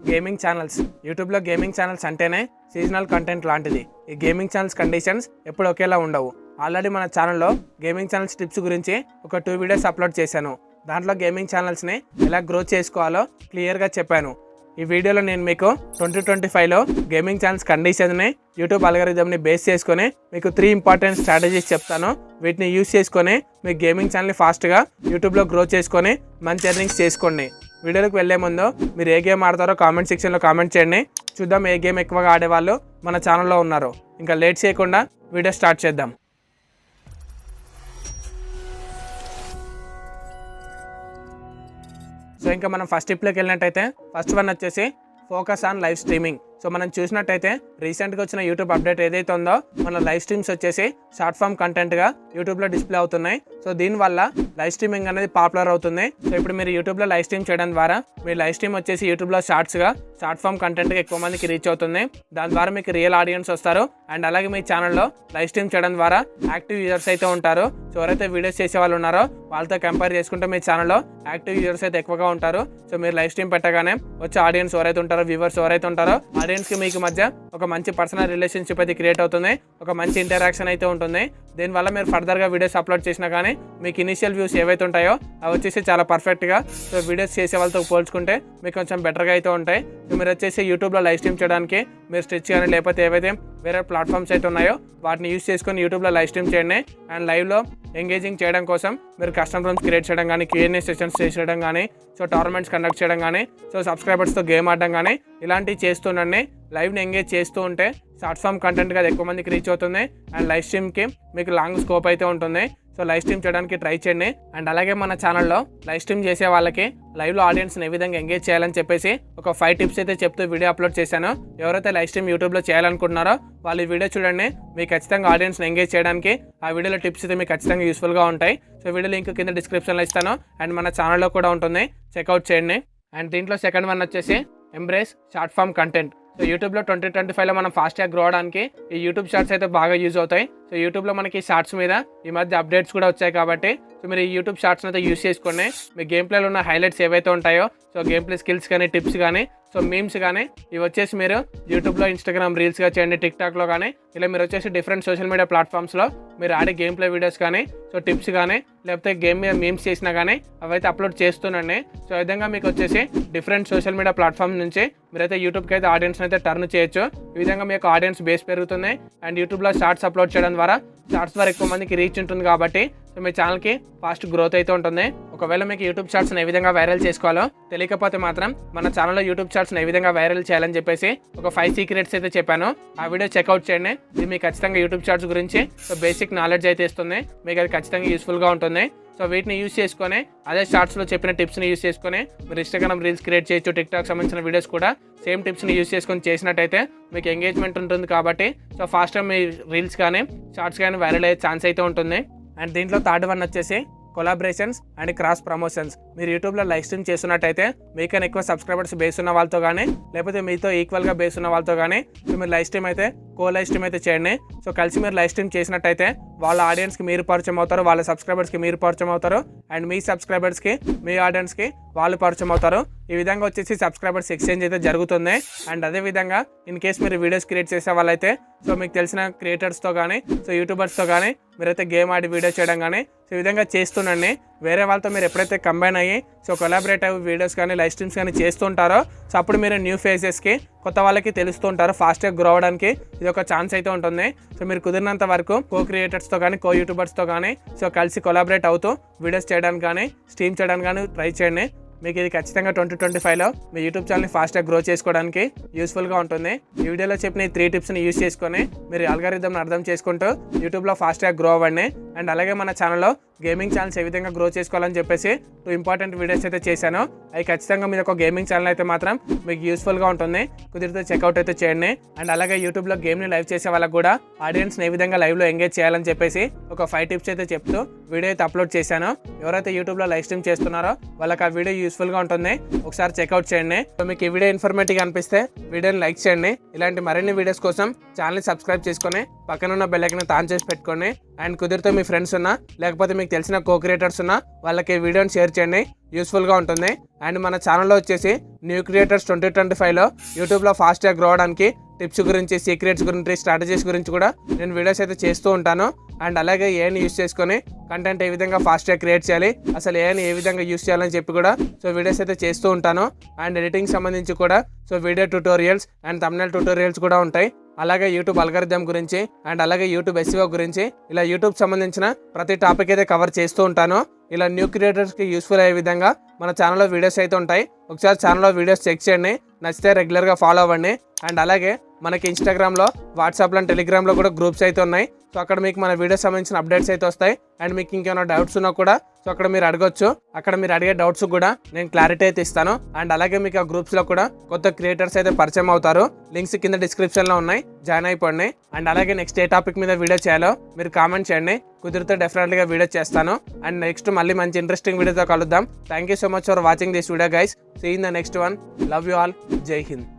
Gaming channels. యూట్యూబ్లో gaming channels అంటేనే seasonal content లాంటిది. ఈ గేమింగ్ ఛానల్స్ కండిషన్స్ ఎప్పుడు ఒకేలా ఉండవు. ఆల్రెడీ మన ఛానల్లో గేమింగ్ ఛానల్స్ టిప్స్ గురించి ఒక 2 వీడియోస్ అప్లోడ్ చేశాను. దాంట్లో గేమింగ్ ఛానల్స్ని ఎలా గ్రో చేసుకోవాలో క్లియర్గా చెప్పాను. ఈ వీడియోలో నేను మీకు 2025లో గేమింగ్ ఛానల్స్ కండిషన్ని, యూట్యూబ్ అల్గారిథంని బేస్ చేసుకొని మీకు 3 ఇంపార్టెంట్ స్ట్రాటజీస్ చెప్తాను. వీటిని యూస్ చేసుకొని మీ గేమింగ్ ఛానల్ని ఫాస్ట్గా యూట్యూబ్లో గ్రో చేసుకొని మంచి ఎర్నింగ్స్ చేసుకోండి. వీడియోలోకి వెళ్ళే ముందు మీరు ఏ గేమ్ ఆడతారో కామెంట్ సెక్షన్లో కామెంట్ చేయండి. చూద్దాం ఏ గేమ్ ఎక్కువగా ఆడేవాళ్ళు మన ఛానల్లో ఉన్నారు. ఇంకా లేట్ చేయకుండా వీడియో స్టార్ట్ చేద్దాం. సో ఇంకా మనం ఫస్ట్ టిప్లోకి వెళ్ళినట్టయితే ఫస్ట్ వన్ వచ్చేసి focus on live streaming. So మనం చూసినట్టయితే రీసెంట్గా వచ్చిన యూట్యూబ్ అప్డేట్ ఏదైతే ఉందో మన లైవ్ స్ట్రీమ్స్ వచ్చేసి షార్ట్ ఫామ్ కంటెంట్గా యూట్యూబ్లో డిస్ప్లే అవుతున్నాయి. సో దీనివల్ల లైవ్ స్ట్రీమింగ్ అనేది పాపులర్ అవుతుంది. సో ఇప్పుడు మీరు యూట్యూబ్లో లైవ్ స్ట్రీమ్ చేయడం ద్వారా మీ లైవ్ స్ట్రీమ్ వచ్చేసి యూట్యూబ్లో షార్ట్స్గా షార్ట్ ఫామ్ కంటెంట్గా ఎక్కువ మందికి రీచ్ అవుతుంది. దాని ద్వారా మీకు రియల్ ఆడియన్స్ వస్తారు. అండ్ అలాగే మీ ఛానల్లో లైవ్ స్ట్రీమ్ చేయడం ద్వారా యాక్టివ్ యూజర్స్ అయితే ఉంటారు. సో ఎవరైతే వీడియోస్ చేసే వాళ్ళు ఉన్నారో వాళ్ళతో కంపేర్ చేసుకుంటే మీ ఛానల్లో యాక్టివ్ యూజర్స్ అయితే ఎక్కువగా ఉంటారు. సో మీరు లైవ్ స్ట్రీమ్ పెట్టగానే వచ్చే ఆడియన్స్ ఎవరైతే ఉంటారో, వ్యూవర్స్ ఎవరైతే ఉంటారో ఆడియన్స్కి మీకు మధ్య ఒక మంచి పర్సనల్ రిలేషన్షిప్ అయితే క్రియేట్ అవుతుంది. ఒక మంచి ఇంటరాక్షన్ అయితే ఉంటుంది. దీనివల్ల మీరు ఫర్దర్గా వీడియోస్ అప్లోడ్ చేసినా కానీ మీకు ఇనిషియల్ వ్యూస్ ఏవైతే ఉంటాయో అవి వచ్చేసి చాలా పర్ఫెక్ట్గా సో వీడియోస్ చేసే వాళ్ళతో పోల్చుకుంటే మీకు కొంచెం బెటర్గా అయితే ఉంటాయి. సో మీరు వచ్చేసి యూట్యూబ్లో లైవ్ స్ట్రీమ్ చేయడానికి మీరు స్టిచ్ కానీ లేకపోతే ఏవైతే వేరే ప్లాట్ఫామ్స్ అయితే ఉన్నాయో వాటిని యూస్ చేసుకొని యూట్యూబ్లో లైవ్ స్ట్రీమ్ చేయండి. అండ్ లైవ్లో ఎంగేజింగ్ చేయడం కోసం మీరు కస్టమ్ రూమ్స్ క్రియేట్ చేయడం కానీ, Q&A సెషన్స్ చేయడం కానీ, సో టోర్నమెంట్స్ కండక్ట్ చేయడం కానీ, సో సబ్స్క్రైబర్స్తో గేమ్ ఆడడం కానీ ఇలాంటివి చేస్తుండండి. లైవ్ని ఎంగేజ్ చేస్తూ ఉంటే షార్ట్ ఫామ్ కంటెంట్గా అది ఎక్కువ మందికి రీచ్ అవుతుంది. అండ్ లైవ్ స్ట్రీమ్కి మీకు లాంగ్ స్కోప్ అయితే ఉంటుంది. సో లైవ్ స్ట్రీమ్ చేయడానికి ట్రై చేయండి. అండ్ అలాగే మన ఛానల్లో లైవ్ స్ట్రీమ్ చేసే వాళ్ళకి లైవ్లో ఆడియన్స్ని ఏ విధంగా ఎంగేజ్ చేయాలని చెప్పేసి ఒక 5 టిప్స్ అయితే చెప్తూ వీడియో అప్లోడ్ చేశాను. ఎవరైతే లైవ్ స్ట్రీమ్ యూట్యూబ్లో చేయాలనుకుంటున్నారో వాళ్ళు ఈ వీడియో చూడండి. మీకు ఖచ్చితంగా ఆడియన్స్ని ఎంగేజ్ చేయడానికి ఆ వీడియోలో టిప్స్ అయితే మీకు ఖచ్చితంగా యూస్ఫుల్గా ఉంటాయి. సో వీడియో లింక్ కింద డిస్క్రిప్షన్లో ఇస్తాను. అండ్ మన ఛానల్లో కూడా ఉంటుంది, చెక్అవుట్ చేయండి. అండ్ దీంట్లో సెకండ్ వన్ వచ్చేసి embrace short form content. So యూట్యూబ్లో 2025లో మనం ఫాస్ట్గా గ్రో అవడానికి ఈ యూట్యూబ్ షార్ట్స్ అయితే బాగా యూజ్ అవుతాయి. సో యూట్యూబ్లో మనకి షార్ట్స్ మీద ఈ మధ్య అప్డేట్స్ కూడా వచ్చాయి కాబట్టి సో మీరు ఈ యూట్యూబ్ షార్ట్స్ని అయితే యూస్ చేసుకోండి. మీ గేమ్ ప్లేలో ఉన్న హైలైట్స్ ఏవైతే ఉంటాయో సో గేమ్ ప్లే స్కిల్స్ కానీ, టిప్స్ కానీ, సో మీమ్స్ కానీ ఇవి వచ్చేసి మీరు యూట్యూబ్లో ఇన్స్టాగ్రామ్ రీల్స్గా చేయండి, టిక్టాక్లో కానీ ఇలా మీరు వచ్చేసి డిఫరెంట్ సోషల్ మీడియా ప్లాట్ఫామ్స్లో మీరు ఆడే గేమ్ ప్లే వీడియోస్ కానీ, సో టిప్స్ కానీ లేకపోతే గేమ్ మీద మీమ్స్ చేసినా కానీ అవైతే అప్లోడ్ చేస్తుండండి. సో ఈ విధంగా మీకు వచ్చేసి డిఫరెంట్ సోషల్ మీడియా ప్లాట్ఫామ్ నుంచి మీరైతే యూట్యూబ్కి అయితే ఆడియన్స్ అయితే టర్న్ చేయొచ్చు. ఈ విధంగా మీకు ఆడియన్స్ బేస్ పెరుగుతుంది. అండ్ యూట్యూబ్లో షార్ట్స్ అప్లోడ్ చేయడం ద్వారా షార్ట్స్ ద్వారా ఎక్కువ మందికి రీచ్ ఉంటుంది కాబట్టి సో మీ ఛానల్కి ఫాస్ట్ గ్రోత్ అయితే ఉంటుంది. ఒకవేళ మీకు యూట్యూబ్ షార్ట్స్ని ఏ విధంగా వైరల్ చేసుకోవాలో తెలియకపోతే మాత్రం మన ఛానల్లో యూట్యూబ్ షార్ట్స్ని ఏ విధంగా వైరల్ చేయాలని చెప్పేసి ఒక 5 సీక్రెట్స్ అయితే చెప్పాను. ఆ వీడియో చెక్అవుట్ చేయండి. ఇది మీకు ఖచ్చితంగా యూట్యూబ్ షార్ట్స్ గురించి సో బేసిక్ నాలెడ్జ్ అయితే ఇస్తుంది. మీకు అది ఖచ్చితంగా యూస్ఫుల్గా ఉంటుంది. సో వీటిని యూస్ చేసుకొని అదే షార్ట్స్లో చెప్పిన టిప్స్ని యూస్ చేసుకొని మీరు ఇన్స్టాగ్రామ్ రీల్స్ క్రియేట్ చేయొచ్చు. టిక్టాక్ సంబంధించిన వీడియోస్ కూడా సేమ్ టిప్స్ని యూస్ చేసుకొని చేసినట్టయితే మీకు ఎంగేజ్మెంట్ ఉంటుంది కాబట్టి సో ఫాస్ట్గా మీ రీల్స్ కానీ షార్ట్స్ కానీ వైరల్ అయ్యే ఛాన్స్ అయితే ఉంటుంది. అండ్ దీంట్లో థర్డ్ వన్ వచ్చేసి కొలాబరేషన్స్ అండ్ క్రాస్ ప్రమోషన్స్. మీరు యూట్యూబ్లో లైవ్ స్ట్రీమ్ చేస్తున్నట్టయితే మీకన్నా ఎక్కువ సబ్స్క్రైబర్స్ బేస్ ఉన్న వాళ్ళతో కానీ లేకపోతే మీతో ఈక్వల్గా బేస్ ఉన్న వాళ్ళతో కానీ మీరు లైవ్ స్ట్రీమ్ అయితే లైవ్ స్ట్రీమ్ అయితే చేయండి. సో కలిసి మీరు లైవ్ స్ట్రీమ్ చేసినట్టయితే వాళ్ళ ఆడియన్స్కి మీరు పరిచయం అవుతారు, వాళ్ళ సబ్స్క్రైబర్స్కి మీరు పరిచయం అవుతారు, అండ్ మీ సబ్స్క్రైబర్స్కి మీ ఆడియన్స్కి వాళ్ళు పరిచయం అవుతారు. ఈ విధంగా వచ్చేసి సబ్స్క్రైబర్స్ ఎక్స్చేంజ్ అయితే జరుగుతుంది. అండ్ అదేవిధంగా ఇన్ కేస్ మీరు వీడియోస్ క్రియేట్ చేసే వాళ్ళైతే సో మీకు తెలిసిన క్రియేటర్స్తో కానీ సో యూట్యూబర్స్తో కానీ మీరైతే గేమ్ ఆడి వీడియో చేయడం కానీ సో ఈ విధంగా చేస్తుండండి. వేరే వాళ్ళతో మీరు ఎప్పుడైతే కంబైన్ అయ్యి సో కొలాబరేటివ్ వీడియోస్ కానీ లైవ్ స్ట్రీమ్స్ కానీ చేస్తుంటారో సో అప్పుడు మీరు న్యూ ఫేసెస్కి కొత్త వాళ్ళకి తెలుస్తూ ఉంటారు. ఫాస్ట్గా గ్రో అవ్వడానికి ఇది ఒక ఛాన్స్ అయితే ఉంటుంది. సో మీరు కుదిరినంత వరకు క్రియేటర్స్తో కానీ యూట్యూబర్స్తో కానీ సో కలిసి కొలాబరేట్ అవుతూ వీడియోస్ చేయడానికి కానీ స్ట్రీమ్ చేయడానికి కానీ ట్రై చేయండి. మీకు ఇది ఖచ్చితంగా 2025లో మీ యూట్యూబ్ ఛానల్ని ఫాస్ట్గా గ్రో చేసుకోవడానికి యూస్ఫుల్గా ఉంటుంది. ఈ వీడియోలో చెప్పిన ఈ 3 టిప్స్ని యూస్ చేసుకొని మీరు అల్గారిథంని అర్థం చేసుకుంటూ యూట్యూబ్లో ఫాస్ట్గా గ్రో అవ్వండి. అండ్ అలాగే మన ఛానల్లో గేమింగ్ ఛానల్స్ ఏ విధంగా గ్రో చేసుకోవాలని చెప్పేసి 2 ఇంపార్టెంట్ వీడియోస్ అయితే చేశాను. అవి ఖచ్చితంగా మీరు ఒక గేమింగ్ ఛానల్ అయితే మాత్రం మీకు యూస్ఫుల్గా ఉంటుంది. కుదిరితే చెక్అవుట్ అయితే చేయండి. అండ్ అలాగే యూట్యూబ్లో గేమ్ని లైవ్ చేసే వాళ్ళకి కూడా ఆడియన్స్ని ఏ విధంగా లైవ్లో ఎంగేజ్ చేయాలని చెప్పేసి ఒక 5 టిప్స్ అయితే చెప్తూ వీడియో అయితే అప్లోడ్ చేశాను. ఎవరైతే యూట్యూబ్లో లైవ్ స్ట్రీమ్ చేస్తున్నారో వాళ్ళకి ఆ వీడియో యూస్ఫుల్గా ఉంటుంది. ఒకసారి చెక్అవుట్ చేయండి. సో మీకు ఈ వీడియో ఇన్ఫర్మేటివ్గా అనిపిస్తే వీడియోని లైక్ చేయండి. ఇలాంటి మరిన్ని వీడియోస్ కోసం ఛానల్ని సబ్స్క్రైబ్ చేసుకొని పక్కన ఉన్న బెల్ ఐకాన్ ఆన్ చేసి పెట్టుకోండి. అండ్ కుదిరితే మీ ఫ్రెండ్స్ ఉన్నా లేకపోతే మీకు తెలిసిన కో క్రియేటర్స్ ఉన్నా వాళ్ళకి ఈ వీడియోని షేర్ చేయండి, యూస్ఫుల్గా ఉంటుంది. అండ్ మన ఛానల్లో వచ్చేసి న్యూ క్రియేటర్స్ 2025లో యూట్యూబ్లో ఫాస్ట్గా గ్రో అవడానికి టిప్స్ గురించి, సీక్రెట్స్ గురించి, స్ట్రాటజీస్ గురించి కూడా నేను వీడియోస్ అయితే చేస్తూ ఉంటాను. అండ్ అలాగే ఏఐని యూస్ చేసుకొని కంటెంట్ ఏ విధంగా ఫాస్ట్గా క్రియేట్ చేయాలి, అసలు ఏఐని ఏ విధంగా యూస్ చేయాలని చెప్పి కూడా వీడియోస్ అయితే చేస్తూ ఉంటాను. అండ్ ఎడిటింగ్ సంబంధించి కూడా video tutorials and thumbnail tutorials కూడా ఉంటాయి. అలాగే యూట్యూబ్ అల్గారిథం గురించి అండ్ అలాగే యూట్యూబ్ SEO గురించి ఇలా యూట్యూబ్ సంబంధించిన ప్రతి టాపిక్ అయితే కవర్ చేస్తూ ఉంటాను. ఇలా న్యూ క్రియేటర్స్కి యూస్ఫుల్ అయ్యే విధంగా మన ఛానల్లో వీడియోస్ అయితే ఉంటాయి. ఒకసారి ఛానల్లో వీడియోస్ చెక్ చేయండి, నచ్చితే రెగ్యులర్గా ఫాలో అవ్వండి. అండ్ అలాగే మనకి ఇన్స్టాగ్రామ్లో, వాట్సాప్లో అండ్ టెలిగ్రామ్లో కూడా గ్రూప్స్ అయితే ఉన్నాయి. అక్కడ మీకు మన వీడియోస్ సంబంధించిన అప్డేట్స్ అయితే వస్తాయి. అండ్ మీకు ఇంకేమైనా డౌట్స్ ఉన్నా కూడా అక్కడ మీరు అడగొచ్చు. అక్కడ మీరు అడిగే డౌట్స్ కూడా నేను క్లారిటీ అయితే ఇస్తాను. అండ్ అలాగే మీకు ఆ గ్రూప్స్లో కూడా కొత్త క్రియేటర్స్ అయితే పరిచయం అవుతారు. లింక్స్ కింద డిస్క్రిప్షన్లో ఉన్నాయి, జాయిన్ అయిపోండి. అండ్ అలాగే నెక్స్ట్ ఏ టాపిక్ మీద వీడియో చేయాలో మీరు కామెంట్ చేయండి, కుదిరితే డెఫినెట్గా వీడియో చేస్తాను. అండ్ నెక్స్ట్ మళ్ళీ మంచి ఇంట్రెస్టింగ్ వీడియోతో కలుద్దాం. Thank you so much for watching this video guys. See in the next one. Love you all. జై హింద్.